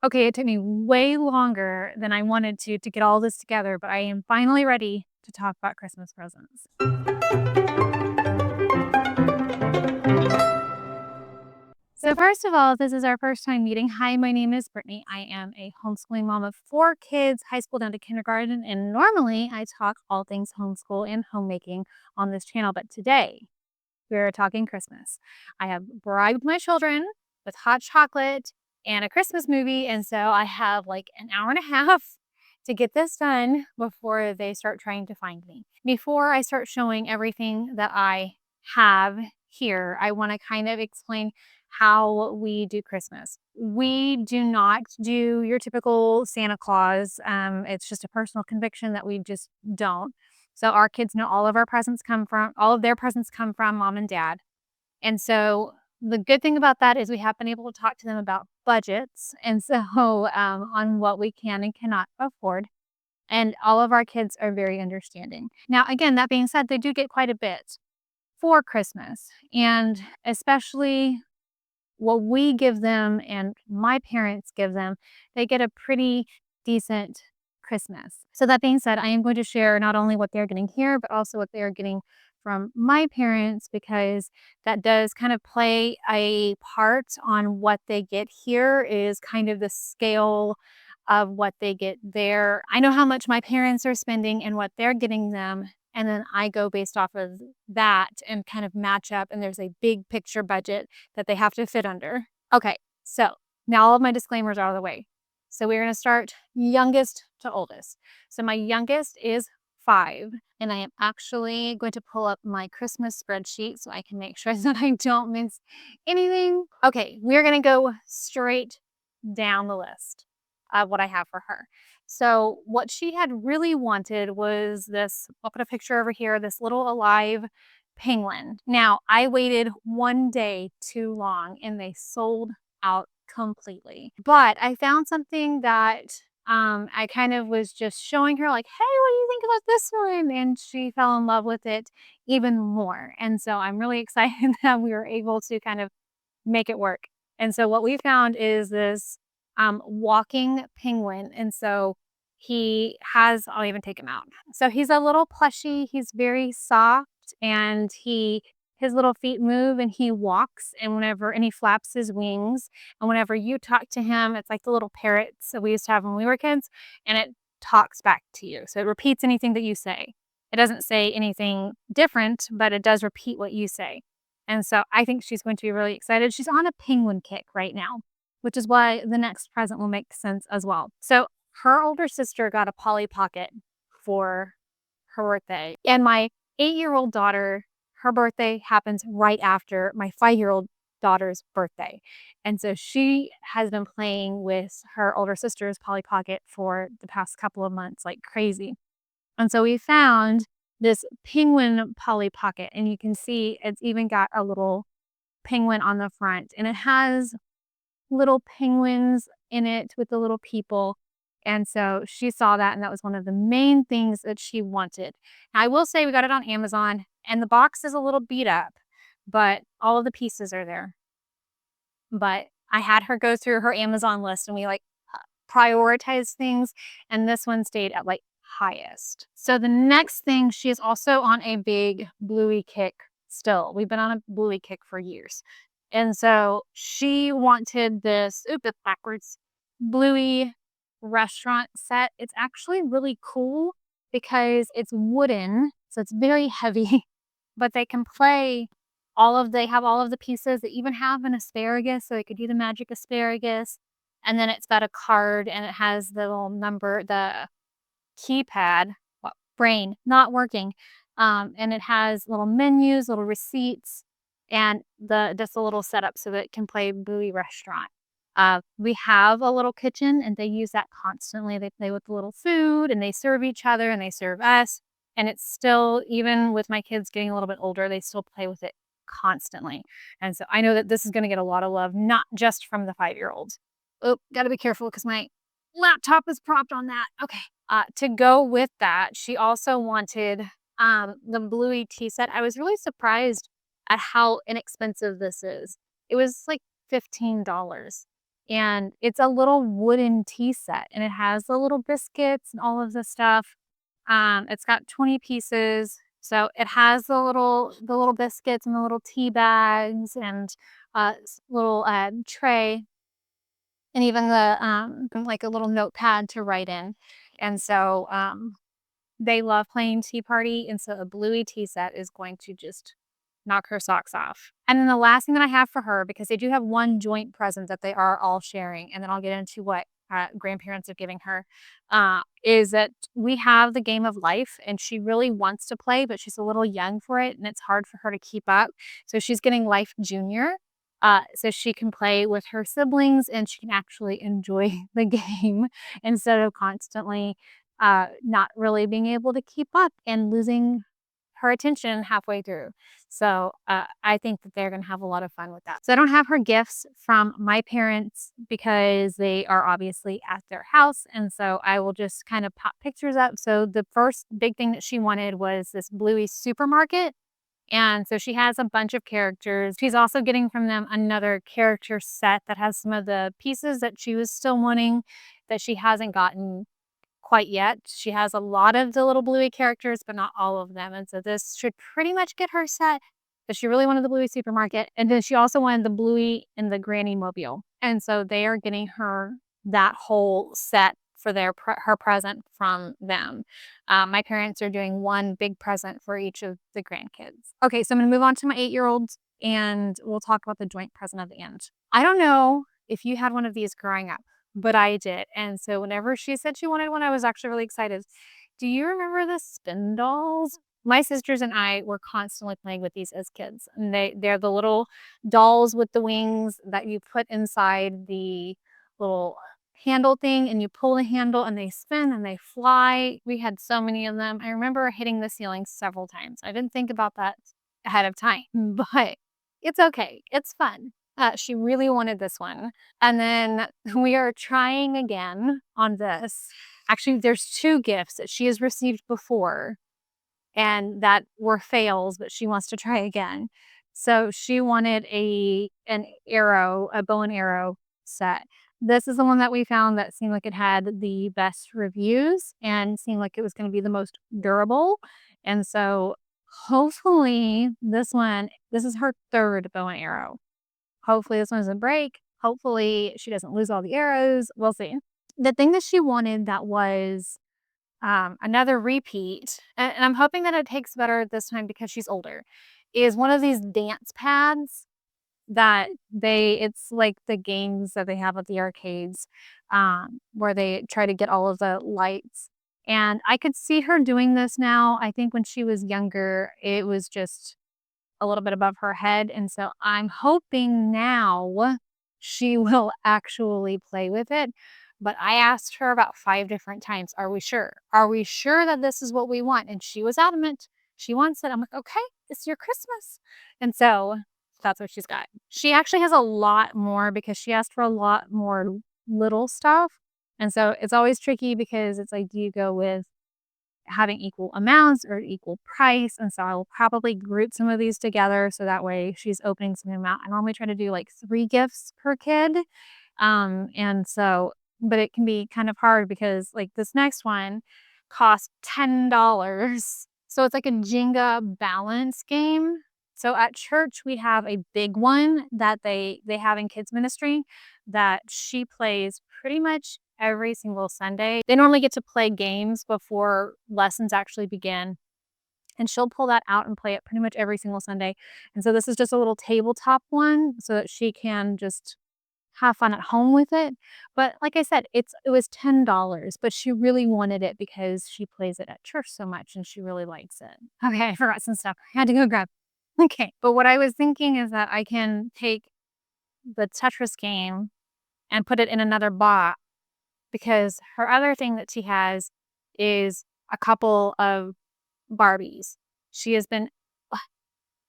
Okay, it took me way longer than I wanted to get all this together, but I am finally ready to talk about Christmas presents. So first of all, this is our first time meeting. Hi, my name is Brittany. I am a homeschooling mom of 4 kids, high school down to kindergarten, and normally I talk all things homeschool and homemaking on this channel, but today we're talking Christmas. I have bribed my children with hot chocolate and a Christmas movie, and so I have like an hour and a half to get this done before they start trying to find me. Before I start showing everything that I have here, I want to kind of explain how we do Christmas. We do not do your typical Santa Claus. It's just a personal conviction that we just don't. So our kids know all of their presents come from mom and dad. And so the good thing about that is we have been able to talk to them about budgets and so on what we can and cannot afford. And all of our kids are very understanding. Now, again, that being said, they do get quite a bit for Christmas. And especially what we give them and my parents give them, they get a pretty decent Christmas. So that being said, I am going to share not only what they're getting here, but also what they are getting from my parents, because that does kind of play a part on what they get here is kind of the scale of what they get there. I know how much my parents are spending and what they're getting them. And then I go based off of that and kind of match up. And there's a big picture budget that they have to fit under. Okay, so now all of my disclaimers are out of the way. So we're going to start youngest to oldest. So my youngest is 5, and I am actually going to pull up my Christmas spreadsheet so I can make sure that I don't miss anything. Okay, we're going to go straight down the list of what I have for her. So what she had really wanted was this, I'll put a picture over here, this little alive penguin. Now, I waited 1 day too long and they sold out completely. But I found something that I kind of was just showing her like, hey, what do you think about this one? And she fell in love with it even more. And so I'm really excited that we were able to kind of make it work. And so what we found is this walking penguin. And so I'll even take him out. So he's a little plushy. He's very soft and his little feet move and he walks and he flaps his wings. And whenever you talk to him, it's like the little parrots that we used to have when we were kids, and it talks back to you. So it repeats anything that you say. It doesn't say anything different, but it does repeat what you say. And so I think she's going to be really excited. She's on a penguin kick right now, which is why the next present will make sense as well. So her older sister got a Polly Pocket for her birthday. And my 8-year-old daughter, her birthday happens right after my 5-year-old daughter's birthday. And so she has been playing with her older sister's Polly Pocket for the past couple of months like crazy. And so we found this penguin Polly Pocket, and you can see it's even got a little penguin on the front, and it has little penguins in it with the little people. And so she saw that, and that was one of the main things that she wanted. Now, I will say we got it on Amazon, and the box is a little beat up, but all of the pieces are there. But I had her go through her Amazon list, and we like prioritize things, and this one stayed at like highest. So the next thing, she is also on a big Bluey kick still. We've been on a Bluey kick for years. And so she wanted this, it's backwards, Bluey restaurant set. It's actually really cool because it's wooden, so it's very heavy, but they can play they have all of the pieces. They even have an asparagus, so they could do the magic asparagus. And then it's got a card and it has the little number, the keypad, brain not working. And it has little menus, little receipts, and just a little setup so that it can play Bluey Restaurant. We have a little kitchen and they use that constantly. They play with the little food and they serve each other and they serve us. And it's still, even with my kids getting a little bit older, they still play with it constantly. And so I know that this is going to get a lot of love, not just from the 5-year-olds. Oh, got to be careful because my laptop is propped on that. Okay. To go with that, she also wanted the Bluey tea set. I was really surprised at how inexpensive this is. It was like $15. and it's a little wooden tea set, and it has the little biscuits and all of the stuff. It's got 20 pieces, so it has the little biscuits and the little tea bags and, little, tray, and even like a little notepad to write in, and so, they love playing Tea Party, and so a Bluey tea set is going to just knock her socks off. And then the last thing that I have for her, because they do have one joint present that they are all sharing, and then I'll get into what grandparents are giving her, is that we have the game of life, and she really wants to play, but she's a little young for it, and it's hard for her to keep up. So she's getting Life Junior. So she can play with her siblings and she can actually enjoy the game instead of constantly not really being able to keep up and losing her attention halfway through. So I think that they're going to have a lot of fun with that. So I don't have her gifts from my parents because they are obviously at their house. And so I will just kind of pop pictures up. So the first big thing that she wanted was this Bluey supermarket. And so she has a bunch of characters. She's also getting from them another character set that has some of the pieces that she was still wanting that she hasn't gotten quite yet. She has a lot of the little Bluey characters, but not all of them, and so this should pretty much get her set, but she really wanted the Bluey supermarket, and then she also wanted the Bluey and the Granny Mobile, and so they are getting her that whole set for her present from them. My parents are doing one big present for each of the grandkids. Okay, so I'm gonna move on to my 8-year-old, and we'll talk about the joint present at the end. I don't know if you had one of these growing up, but I did, and so whenever she said she wanted one, I was actually really excited. Do you remember the spin dolls? My sisters and I were constantly playing with these as kids, and they're the little dolls with the wings that you put inside the little handle thing, and you pull the handle and they spin and they fly. We had so many of them. I remember hitting the ceiling several times. I didn't think about that ahead of time, but it's okay. It's fun. She really wanted this one. And then we are trying again on this. Actually, there's 2 gifts that she has received before and that were fails, but she wants to try again. So she wanted a bow and arrow set. This is the one that we found that seemed like it had the best reviews and seemed like it was going to be the most durable. And so hopefully this is her 3rd bow and arrow. Hopefully this one doesn't break. Hopefully she doesn't lose all the arrows. We'll see. The thing that she wanted that was another repeat, and I'm hoping that it takes better this time because she's older, is one of these dance pads that it's like the games that they have at the arcades, where they try to get all of the lights. And I could see her doing this now. I think when she was younger, it was just a little bit above her head, and so I'm hoping now she will actually play with it, but I asked her about 5 different times, "Are we sure? Are we sure that this is what we want?" And she was adamant. She wants it. I'm like, "Okay, it's your Christmas." And so that's what she's got. She actually has a lot more because she asked for a lot more little stuff, and so it's always tricky because it's like, do you go with having equal amounts or equal price? And so I will probably group some of these together so that way she's opening some amount. I normally try to do like 3 gifts per kid. And so, but it can be kind of hard because like this next one costs $10. So it's like a Jenga balance game. So at church we have a big one that they have in kids ministry that she plays pretty much every single Sunday. They normally get to play games before lessons actually begin, and she'll pull that out and play it pretty much every single Sunday. And so this is just a little tabletop one so that she can just have fun at home with it. But like I said, it was $10, but she really wanted it because she plays it at church so much and she really likes it. Okay, I forgot some stuff. I had to go grab. Okay, but what I was thinking is that I can take the Tetris game and put it in another box because her other thing that she has is a couple of Barbies. She has been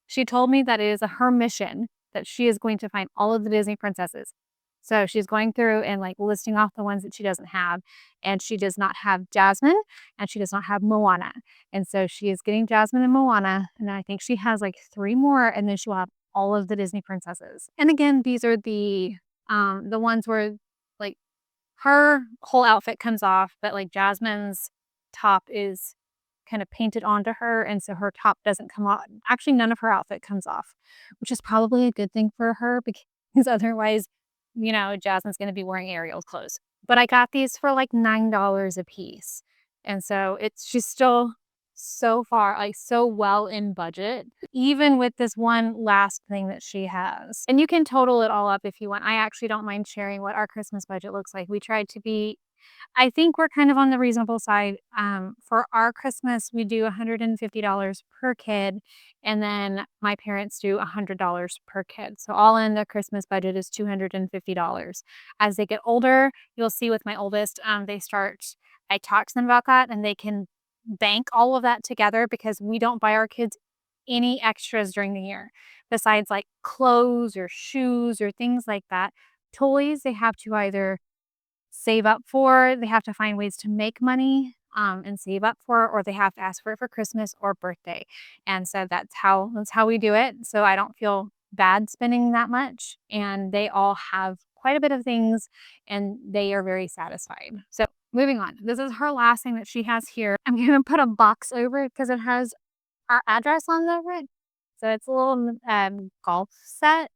she told me that it is her mission that she is going to find all of the Disney princesses. So she's going through and like listing off the ones that she doesn't have. And she does not have Jasmine and she does not have Moana. And so she is getting Jasmine and Moana. And I think she has like 3 more and then she'll have all of the Disney princesses. And again, these are the The ones where like her whole outfit comes off, but like Jasmine's top is kind of painted onto her, and so her top doesn't come off. Actually, none of her outfit comes off, which is probably a good thing for her because otherwise, Jasmine's going to be wearing Ariel's clothes. But I got these for like $9 a piece. And so she's still so far, like so well in budget, even with this one last thing that she has. And you can total it all up if you want. I actually don't mind sharing what our Christmas budget looks like. We tried to be I think we're kind of on the reasonable side. For our Christmas, we do $150 per kid, and then my parents do $100 per kid. So all in, the Christmas budget is $250. As they get older, you'll see with my oldest, I talk to them about that, and they can bank all of that together because we don't buy our kids any extras during the year besides like clothes or shoes or things like that. Toys, they have to either save up for, they have to find ways to make money, and save up for it, or they have to ask for it for Christmas or birthday. And so that's how we do it. So I don't feel bad spending that much. And they all have quite a bit of things and they are very satisfied. So moving on. This is her last thing that she has here. I'm gonna put a box over it because it has our address on over it. So it's a little golf set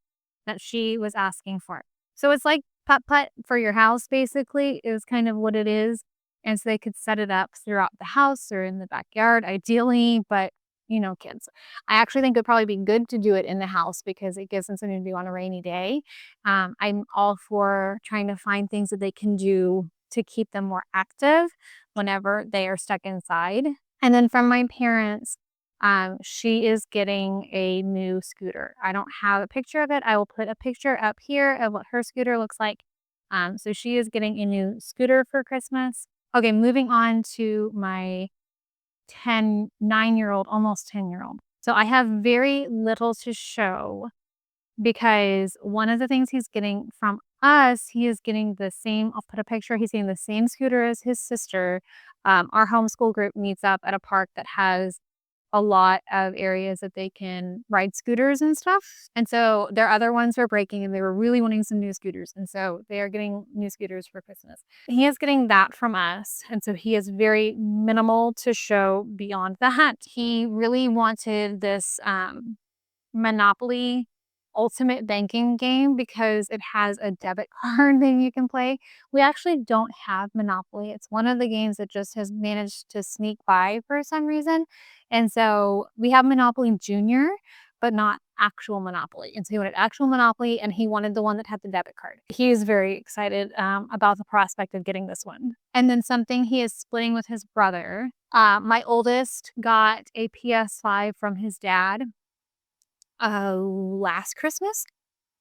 that she was asking for. So it's like putt-putt for your house, basically, is kind of what it is. And so they could set it up throughout the house or in the backyard, ideally, but kids. I actually think it'd probably be good to do it in the house because it gives them something to do on a rainy day. I'm all for trying to find things that they can do to keep them more active whenever they are stuck inside. And then from my parents, she is getting a new scooter. I don't have a picture of it. I will put a picture up here of what her scooter looks like. So she is getting a new scooter for Christmas. Okay, moving on to my 9-year-old, almost 10-year-old. So I have very little to show because one of the things he's getting from us, he is getting the same, I'll put a picture, he's getting the same scooter as his sister. Our homeschool group meets up at a park that has a lot of areas that they can ride scooters and stuff. And so their other ones were breaking and they were really wanting some new scooters. And so they are getting new scooters for Christmas. He is getting that from us. And so he is very minimal to show beyond that. He really wanted this Monopoly ultimate banking game because it has a debit card that you can play. We actually don't have Monopoly. It's one of the games that just has managed to sneak by for some reason. And so we have Monopoly Junior, but not actual Monopoly. And so he wanted actual Monopoly and he wanted the one that had the debit card. He is very excited about the prospect of getting this one. And then something he is splitting with his brother. My oldest got a PS5 from his dad last Christmas,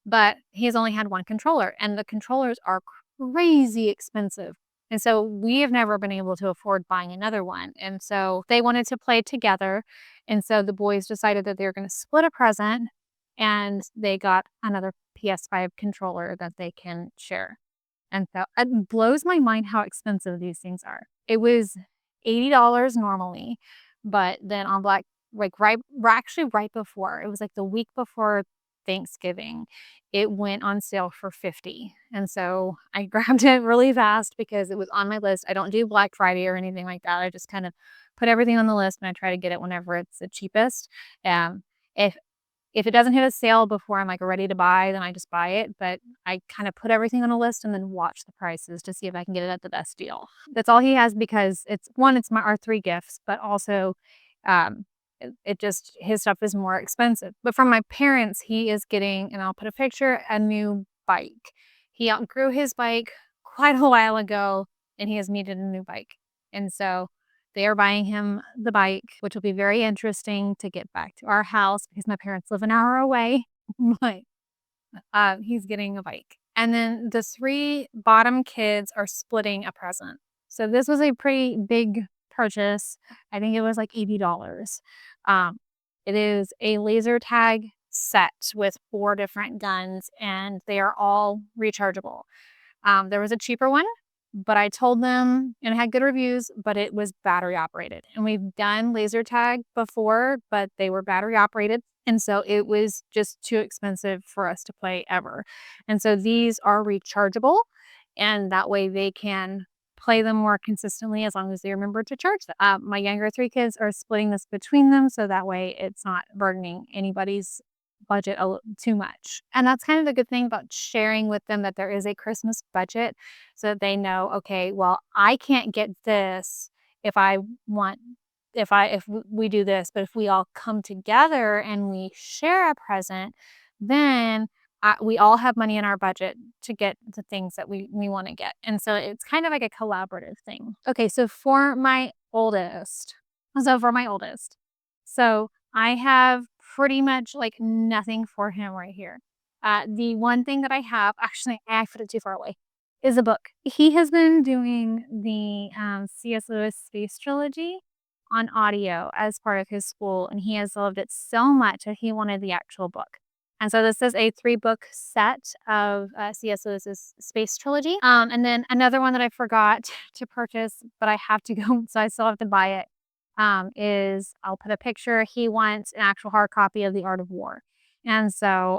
but he's only had one controller and the controllers are crazy expensive. And so we have never been able to afford buying another one. And so they wanted to play together. And so the boys decided that they were going to split a present and they got another PS5 controller that they can share. And so it blows my mind how expensive these things are. It was $80 normally, but then on Black, like right before, it was like the week before Thanksgiving, it went on sale for 50. And so I grabbed it really fast because it was on my list. I don't do Black Friday or anything like that. I just kind of put everything on the list and I try to get it whenever it's the cheapest. If if it doesn't hit a sale before I'm like ready to buy, then I just buy it. But I kind of put everything on a list and then watch the prices to see if I can get it at the best deal. That's all he has because it's our 3 gifts, but also um, it just, his stuff is more expensive. But from my parents, he is getting, and I'll put a picture, a new bike. He outgrew his bike quite a while ago and he has needed a new bike. And so they are buying him the bike, which will be very interesting to get back to our house because my parents live an hour away, but he's getting a bike. And then the 3 bottom kids are splitting a present. So this was a pretty big purchase. I think it was like $80. It is a laser tag set with 4 different guns and they are all rechargeable. There was a cheaper one, but I told them, and it had good reviews, but it was battery operated. And we've done laser tag before, but they were battery operated. And so it was just too expensive for us to play ever. And so these are rechargeable, and that way they can play them more consistently as long as they remember to charge them. My younger three kids are splitting this between them, so that way it's not burdening anybody's budget too much. And that's kind of the good thing about sharing with them that there is a Christmas budget so that they know, okay, well, I can't get this if I want if we do this, but if we all come together and we share a present, then we all have money in our budget to get the things that we want to get. And so it's kind of like a collaborative thing. Okay, so for my oldest, so I have pretty much like nothing for him right here. The one thing that I have, actually, I put it too far away, is a book. He has been doing the C.S. Lewis Space Trilogy on audio as part of his school, and he has loved it so much that he wanted the actual book. And so this is a 3-book set of C.S. Lewis's Space Trilogy. And then another one that I forgot to purchase, but I have to go, so I still have to buy it, is I'll put a picture. He wants an actual hard copy of The Art of War. And so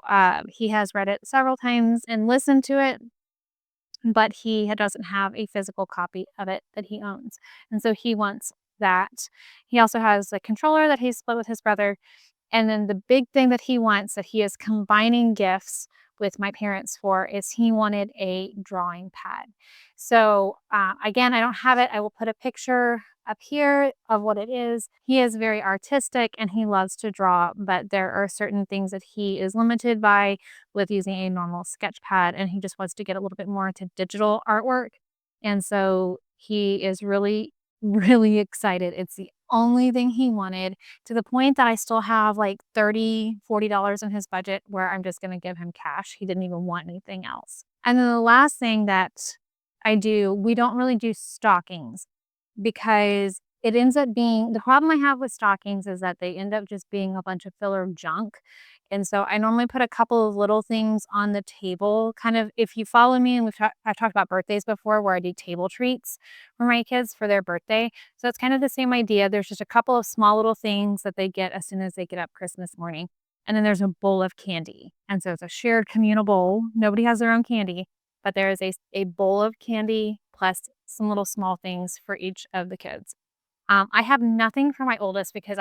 he has read it several times and listened to it, but he doesn't have a physical copy of it that he owns. And so he wants that. He also has a controller that he split with his brother. And then the big thing that he wants that he is combining gifts with my parents for is he wanted a drawing pad. So again, I don't have it. I will put a picture up here of what it is. He is very artistic and he loves to draw, but there are certain things that he is limited by with using a normal sketch pad, and he just wants to get a little bit more into digital artwork. And so he is really, really excited. It's the only thing he wanted, to the point that I still have like $30, $40 in his budget where I'm just gonna give him cash. He didn't even want anything else. And then the last thing that I do, we don't really do stockings because it ends up being the problem I have with stockings is that they end up just being a bunch of filler junk. And so I normally put a couple of little things on the table. Kind of, if you follow me, and I've talked about birthdays before where I do table treats for my kids for their birthday. So it's kind of the same idea. There's just a couple of small little things that they get as soon as they get up Christmas morning. And then there's a bowl of candy. And so it's a shared communal bowl. Nobody has their own candy, but there is a bowl of candy plus some little small things for each of the kids. I have nothing for my oldest because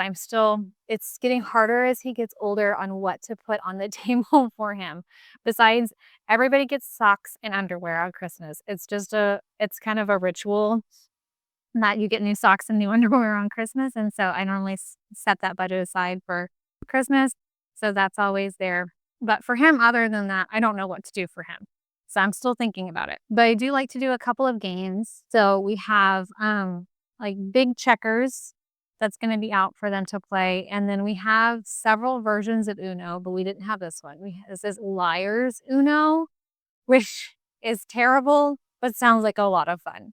it's getting harder as he gets older on what to put on the table for him. Besides, everybody gets socks and underwear on Christmas. It's kind of a ritual that you get new socks and new underwear on Christmas. And so I normally set that budget aside for Christmas. So that's always there. But for him, other than that, I don't know what to do for him. So I'm still thinking about it. But I do like to do a couple of games. So we have like big checkers that's going to be out for them to play. And then we have several versions of Uno, but we didn't have this one. This is Liars Uno, which is terrible, but sounds like a lot of fun.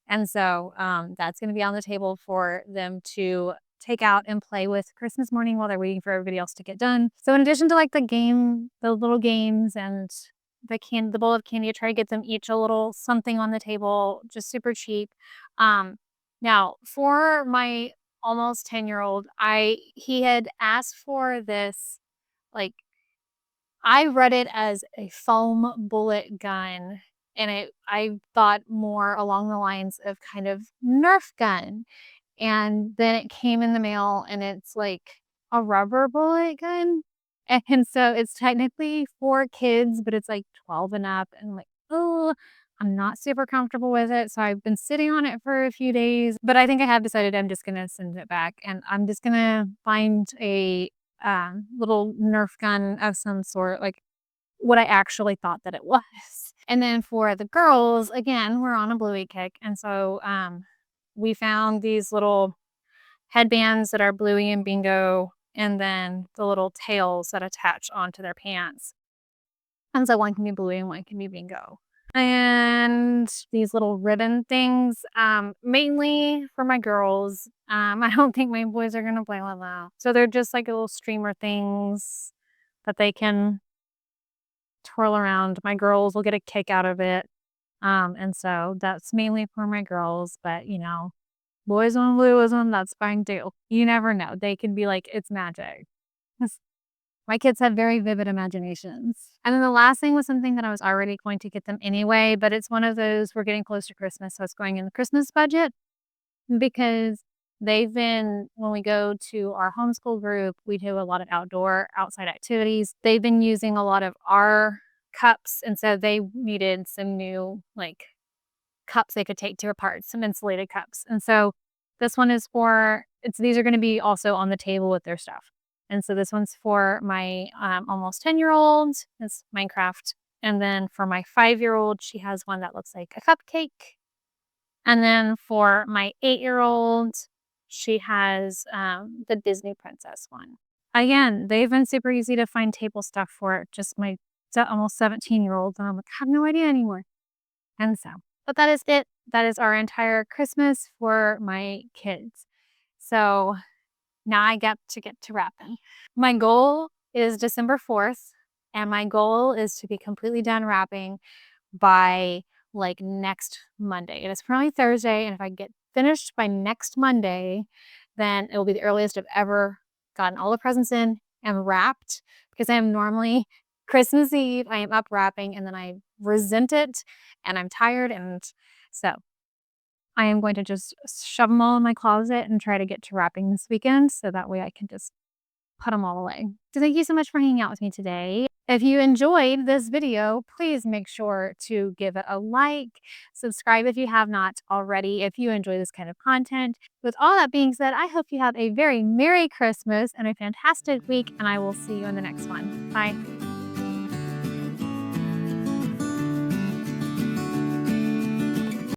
And so that's going to be on the table for them to take out and play with Christmas morning while they're waiting for everybody else to get done. So in addition to like the little games and the bowl of candy, I try to get them each a little something on the table, just super cheap. Now for my almost 10-year-old, he had asked for this, like, I read it as a foam bullet gun, and I thought more along the lines of kind of Nerf gun. And then it came in the mail and it's like a rubber bullet gun. And so it's technically for kids, but it's like 12 and up. And I'm like, oh, I'm not super comfortable with it. So I've been sitting on it for a few days, but I think I have decided I'm just going to send it back, and I'm just going to find a little Nerf gun of some sort, like what I actually thought that it was. And then for the girls, again, we're on a Bluey kick. And so we found these little headbands that are Bluey and Bingo, and then the little tails that attach onto their pants. And so one can be Bluey and one can be Bingo. And these little ribbon things, mainly for my girls. I don't think my boys are gonna play with that. So they're just like little streamer things that they can twirl around. My girls will get a kick out of it. And so that's mainly for my girls, but boys on Blueism, that's fine too. You never know. They can be like, it's magic. My kids have very vivid imaginations. And then the last thing was something that I was already going to get them anyway, but it's one of those, we're getting close to Christmas, so it's going in the Christmas budget because when we go to our homeschool group, we do a lot of outside activities. They've been using a lot of our cups, and so they needed some new, like, cups they could take to a part, some insulated cups. And so this one is these are gonna be also on the table with their stuff. And so this one's for my, almost 10-year-old, it's Minecraft. And then for my 5-year-old, she has one that looks like a cupcake. And then for my 8-year-old, she has, the Disney princess one. Again, they've been super easy to find table stuff for. Just my almost 17-year-old, and I'm like, "I have no idea anymore." And so but that is it. That is our entire Christmas for my kids. So now I get to wrapping. My goal is December 4th, and my goal is to be completely done wrapping by, like, next Monday. It is currently Thursday, and if I get finished by next Monday, then it will be the earliest I've ever gotten all the presents in and wrapped, because I am normally Christmas Eve, I am up wrapping, and then I resent it, and I'm tired, and so I am going to just shove them all in my closet and try to get to wrapping this weekend, so that way I can just put them all away. So thank you so much for hanging out with me today. If you enjoyed this video, please make sure to give it a like, subscribe if you have not already, if you enjoy this kind of content. With all that being said, I hope you have a very Merry Christmas and a fantastic week, and I will see you in the next one. Bye.